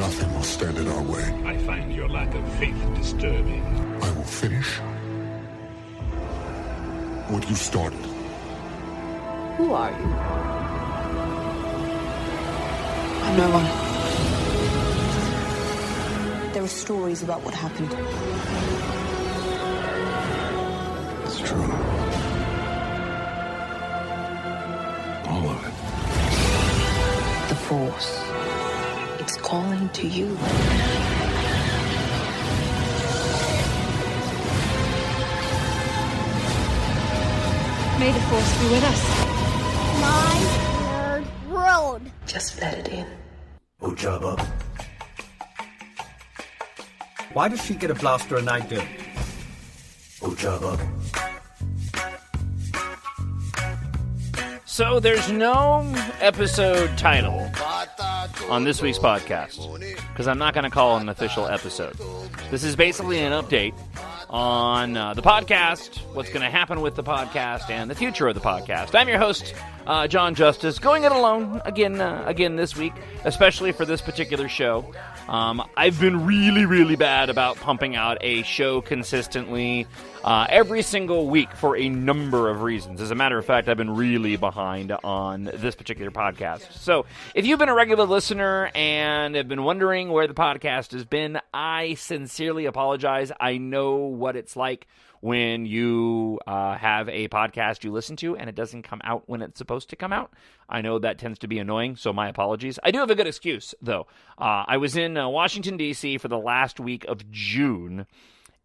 Nothing will stand in our way. I find your lack of faith disturbing. I will finish what you started. Who are you? I'm no one. There are stories about what happened. It's true. All of it. The Force. It's calling to you. May the Force be with us. My nerd road. Just let it in. Ojaba. Why does she get a blaster and I don't? Ojaba. So there's no episode title on this week's podcast, because I'm not going to call it an official episode. This is basically an update on the podcast, what's going to happen with the podcast, and the future of the podcast. I'm your host, Jon Justice, going it alone again this week, especially for this particular show. I've been really bad about pumping out a show consistently every single week for a number of reasons. As a matter of fact, I've been really behind on this particular podcast. So if you've been a regular listener and have been wondering where the podcast has been, I sincerely apologize. I know what it's like when you have a podcast you listen to and it doesn't come out when it's supposed to come out. I know that tends to be annoying, so my apologies. I do have a good excuse, though. I was in Washington, D.C. for the last week of June,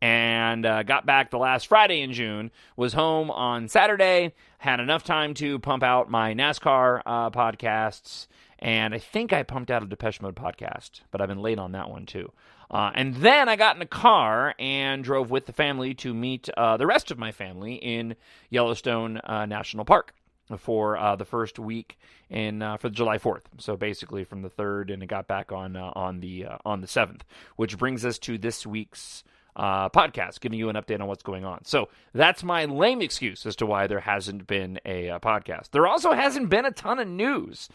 and got back the last Friday in June, was home on Saturday, had enough time to pump out my NASCAR podcasts, and I think I pumped out a Depeche Mode podcast, but I've been late on that one, too. And then I got in a car and drove with the family to meet the rest of my family in Yellowstone National Park for the first week for July 4th. So basically from the 3rd, and it got back on the 7th, which brings us to this week's podcast, giving you an update on what's going on. So that's my lame excuse as to why there hasn't been a podcast. There also hasn't been a ton of news.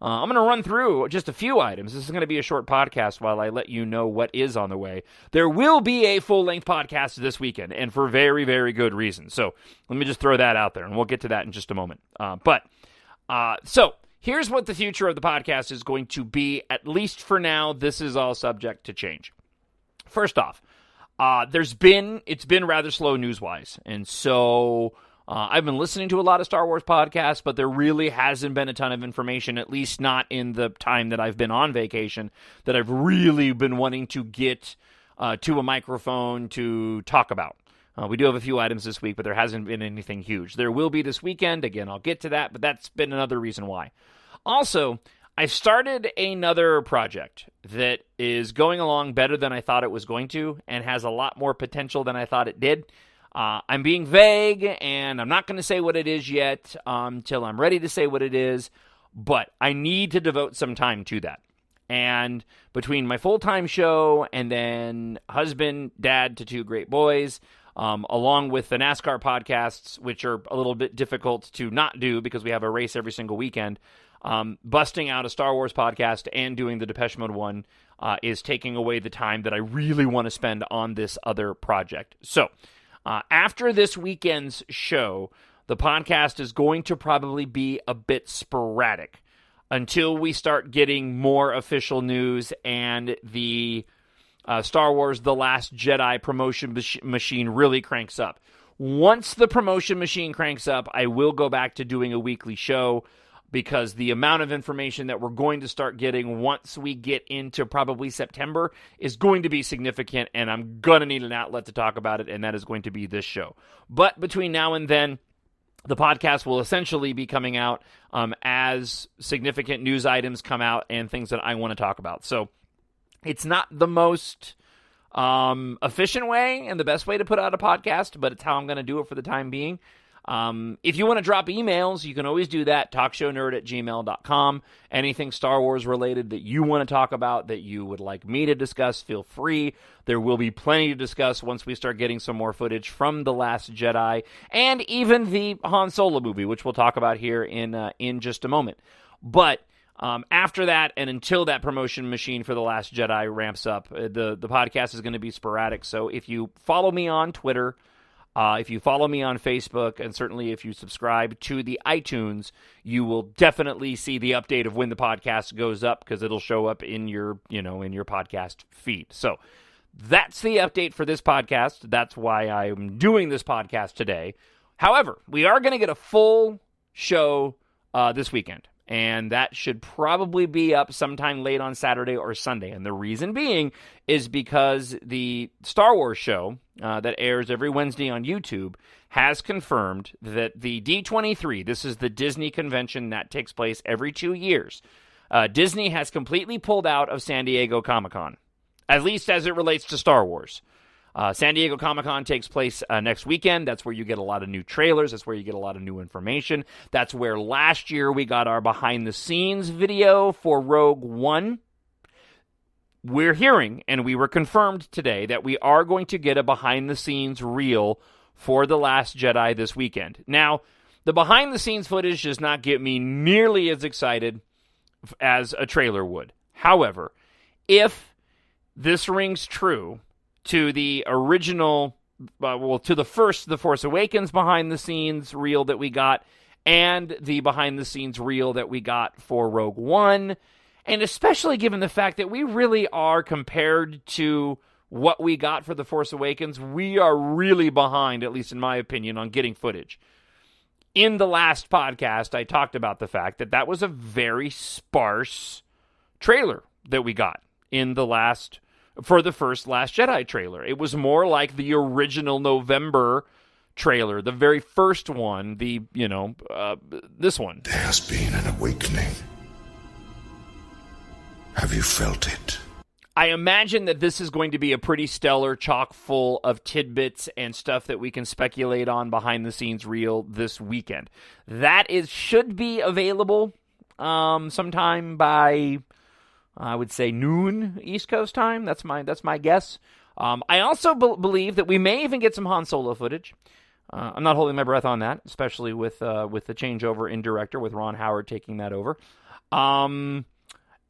I'm going to run through just a few items. This is going to be a short podcast while I let you know what is on the way. There will be a full-length podcast this weekend, and for very good reasons. So let me just throw that out there, and we'll get to that in just a moment. So here's what the future of the podcast is going to be, at least for now. This is all subject to change. First off, it's been rather slow news-wise, and so I've been listening to a lot of Star Wars podcasts, but there really hasn't been a ton of information, at least not in the time that I've been on vacation, that I've really been wanting to get to a microphone to talk about. We do have a few items this week, but there hasn't been anything huge. There will be this weekend. Again, I'll get to that, but that's been another reason why. Also, I've started another project that is going along better than I thought it was going to, and has a lot more potential than I thought it did. I'm being vague, and I'm not going to say what it is yet till I'm ready to say what it is, but I need to devote some time to that. And between my full-time show and then husband, dad to two great boys, along with the NASCAR podcasts, which are a little bit difficult to not do because we have a race every single weekend, busting out a Star Wars podcast and doing the Depeche Mode one is taking away the time that I really want to spend on this other project. So after this weekend's show, the podcast is going to probably be a bit sporadic until we start getting more official news and the Star Wars The Last Jedi promotion machine really cranks up. Once the promotion machine cranks up, I will go back to doing a weekly show, because the amount of information that we're going to start getting once we get into probably September is going to be significant, and I'm going to need an outlet to talk about it, and that is going to be this show. But between now and then, the podcast will essentially be coming out as significant news items come out and things that I want to talk about. So it's not the most efficient way and the best way to put out a podcast, but it's how I'm going to do it for the time being. If you want to drop emails, you can always do that, TalkShowNerd@gmail.com. Anything Star Wars related that you want to talk about, that you would like me to discuss, feel free. There will be plenty to discuss once we start getting some more footage from The Last Jedi, and even the Han Solo movie, which we'll talk about here in just a moment. But After that, and until that promotion machine for The Last Jedi ramps up, the podcast is going to be sporadic. So if you follow me on Twitter, if you follow me on Facebook, and certainly if you subscribe to the iTunes, you will definitely see the update of when the podcast goes up, because it'll show up in your podcast feed. So that's the update for this podcast. That's why I'm doing this podcast today. However, we are going to get a full show this weekend. And that should probably be up sometime late on Saturday or Sunday. And the reason being is because the Star Wars show that airs every Wednesday on YouTube has confirmed that the D23, this is the Disney convention that takes place every 2 years, Disney has completely pulled out of San Diego Comic-Con, at least as it relates to Star Wars. San Diego Comic-Con takes place next weekend. That's where you get a lot of new trailers. That's where you get a lot of new information. That's where last year we got our behind-the-scenes video for Rogue One. We're hearing, and we were confirmed today, that we are going to get a behind-the-scenes reel for The Last Jedi this weekend. Now, the behind-the-scenes footage does not get me nearly as excited as a trailer would. However, if this rings true to the original, to the first The Force Awakens behind-the-scenes reel that we got, and the behind-the-scenes reel that we got for Rogue One, and especially given the fact that we really are, compared to what we got for The Force Awakens, we are really behind, at least in my opinion, on getting footage. In the last podcast, I talked about the fact that that was a very sparse trailer that we got for the first Last Jedi trailer. It was more like the original November trailer, the very first one, this one. There has been an awakening. Have you felt it? I imagine that this is going to be a pretty stellar, chock full of tidbits and stuff that we can speculate on behind the scenes reel this weekend. That should be available sometime by, I would say, noon East Coast time. That's my guess. I also believe that we may even get some Han Solo footage. I'm not holding my breath on that, especially with the changeover in director, with Ron Howard taking that over.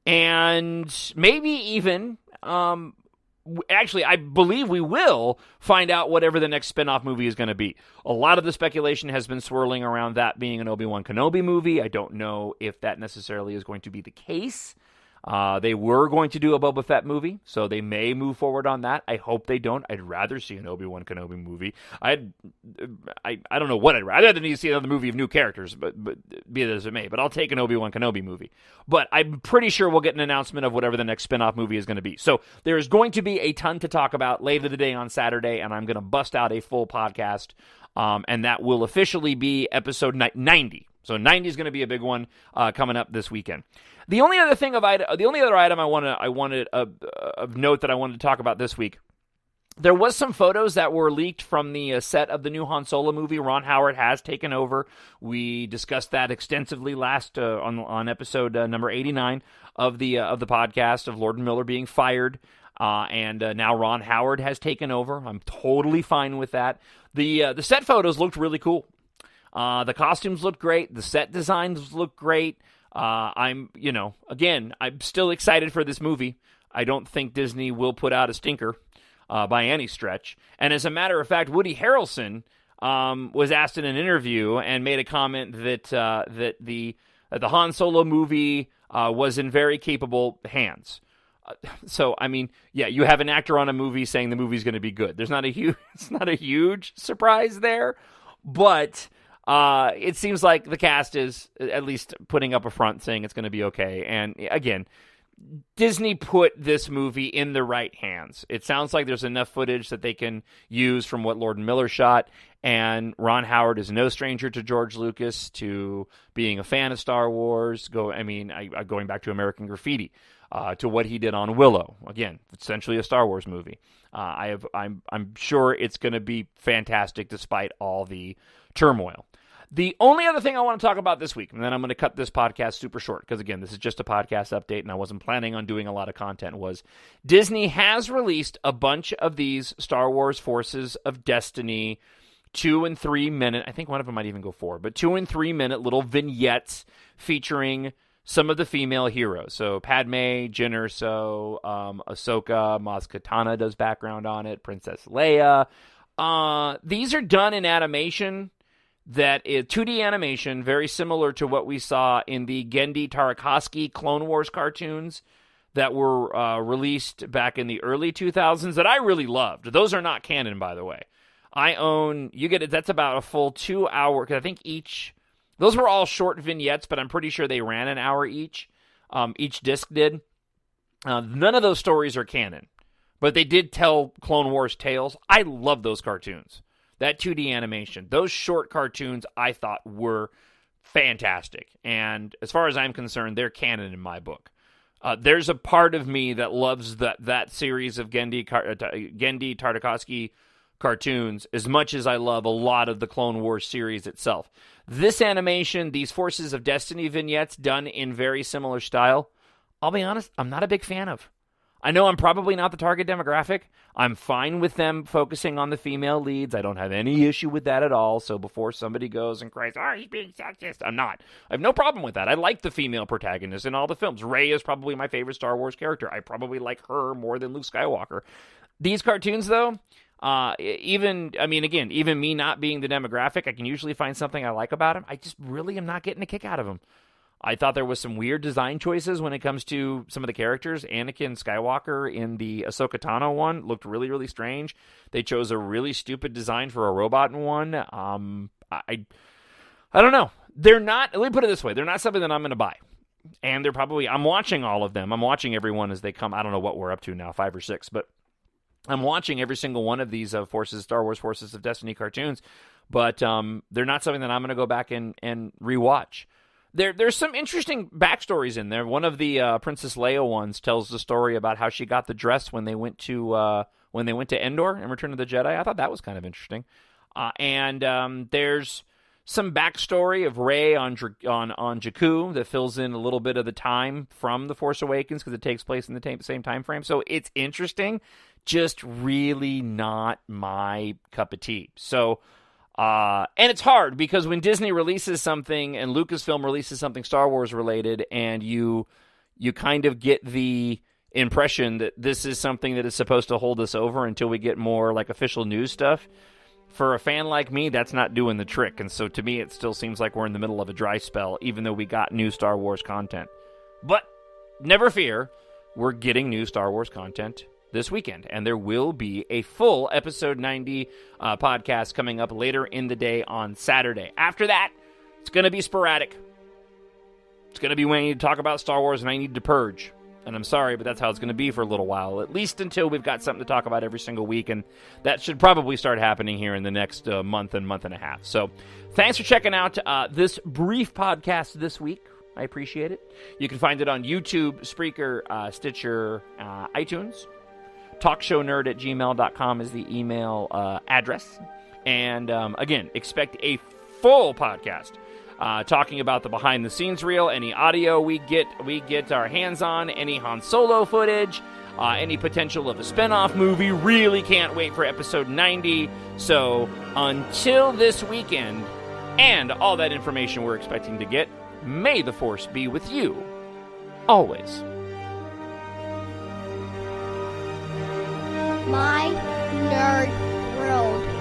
And maybe even, actually, I believe we will find out whatever the next spin-off movie is going to be. A lot of the speculation has been swirling around that being an Obi-Wan Kenobi movie. I don't know if that necessarily is going to be the case. They were going to do a Boba Fett movie, so they may move forward on that. I hope they don't. I'd rather see an Obi-Wan Kenobi movie. I don't know what I'd rather than see another movie of new characters, but be it as it may. But I'll take an Obi-Wan Kenobi movie. But I'm pretty sure we'll get an announcement of whatever the next spin-off movie is going to be. So there's going to be a ton to talk about later today on Saturday, and I'm going to bust out a full podcast, and that will officially be episode 90. So 90 is going to be a big one coming up this weekend. The only other item I wanted of note that I wanted to talk about this week, there was some photos that were leaked from the set of the new Han Solo movie. Ron Howard has taken over. We discussed that extensively last on episode number 89 of the podcast of Lord and Miller being fired, and now Ron Howard has taken over. I'm totally fine with that. The set photos looked really cool. The costumes looked great. The set designs look great. I'm still excited for this movie. I don't think Disney will put out a stinker by any stretch. And as a matter of fact, Woody Harrelson was asked in an interview and made a comment that the Han Solo movie was in very capable hands. So, I mean, yeah, you have an actor on a movie saying the movie's going to be good. It's not a huge surprise there, but it seems like the cast is at least putting up a front saying it's going to be okay. And again, Disney put this movie in the right hands. It sounds like there's enough footage that they can use from what Lord and Miller shot, and Ron Howard is no stranger to George Lucas, to being a fan of Star Wars. Going back to American Graffiti, to what he did on Willow. Again, essentially a Star Wars movie. I'm sure it's going to be fantastic despite all the turmoil. The only other thing I want to talk about this week, and then I'm going to cut this podcast super short, because again, this is just a podcast update, and I wasn't planning on doing a lot of content, was Disney has released a bunch of these Star Wars Forces of Destiny 2 and 3 minute, I think one of them might even go 4, but 2 and 3 minute little vignettes featuring some of the female heroes. So Padme, Jyn Erso, Ahsoka, Maz Kanata does background on it, Princess Leia. These are done in animation that is 2D animation, very similar to what we saw in the Genndy Tartakovsky Clone Wars cartoons that were released back in the early 2000s that I really loved. Those are not canon, by the way. That's about a full 2 hour, because I think those were all short vignettes, but I'm pretty sure they ran an hour each. Each disc did. None of those stories are canon, but they did tell Clone Wars tales. I love those cartoons. That 2D animation, those short cartoons I thought were fantastic. And as far as I'm concerned, they're canon in my book. There's a part of me that loves that series of Genndy Tartakovsky cartoons as much as I love a lot of the Clone Wars series itself. This animation, these Forces of Destiny vignettes done in very similar style, I'll be honest, I'm not a big fan of. I know I'm probably not the target demographic. I'm fine with them focusing on the female leads. I don't have any issue with that at all. So before somebody goes and cries, he's being sexist, I'm not. I have no problem with that. I like the female protagonist in all the films. Rey is probably my favorite Star Wars character. I probably like her more than Luke Skywalker. These cartoons, though, even me not being the demographic, I can usually find something I like about them. I just really am not getting a kick out of them. I thought there was some weird design choices when it comes to some of the characters. Anakin Skywalker in the Ahsoka Tano one looked really, really strange. They chose a really stupid design for a robot in one. I don't know. They're not, let me put it this way, they're not something that I'm going to buy. And I'm watching all of them. I'm watching everyone as they come. I don't know what we're up to now, 5 or 6, but I'm watching every single one of these Star Wars Forces of Destiny cartoons, but they're not something that I'm going to go back and rewatch. There's some interesting backstories in there. One of the Princess Leia ones tells the story about how she got the dress when they went to Endor and Return of the Jedi. I thought that was kind of interesting. And there's some backstory of Rey on Jakku that fills in a little bit of the time from The Force Awakens because it takes place in the same time frame. So it's interesting, just really not my cup of tea. So. And it's hard because when Disney releases something and Lucasfilm releases something Star Wars related, and you kind of get the impression that this is something that is supposed to hold us over until we get more like official news stuff. For a fan like me, that's not doing the trick. And so to me, it still seems like we're in the middle of a dry spell, even though we got new Star Wars content. But never fear, we're getting new Star Wars content this weekend, and there will be a full episode 90 podcast coming up later in the day on Saturday. After that, it's going to be sporadic. It's going to be when I need to talk about Star Wars and I need to purge. And I'm sorry, but that's how it's going to be for a little while, at least until we've got something to talk about every single week, and that should probably start happening here in the next month and a half. So thanks for checking out this brief podcast this week. I appreciate it. You can find it on YouTube, Spreaker, Stitcher, iTunes. TalkShowNerd@gmail.com is the email address. And again, expect a full podcast talking about the behind-the-scenes reel, any audio we get our hands on, any Han Solo footage, any potential of a spinoff movie. Really can't wait for episode 90. So until this weekend, and all that information we're expecting to get, may the Force be with you always. My Nerd World.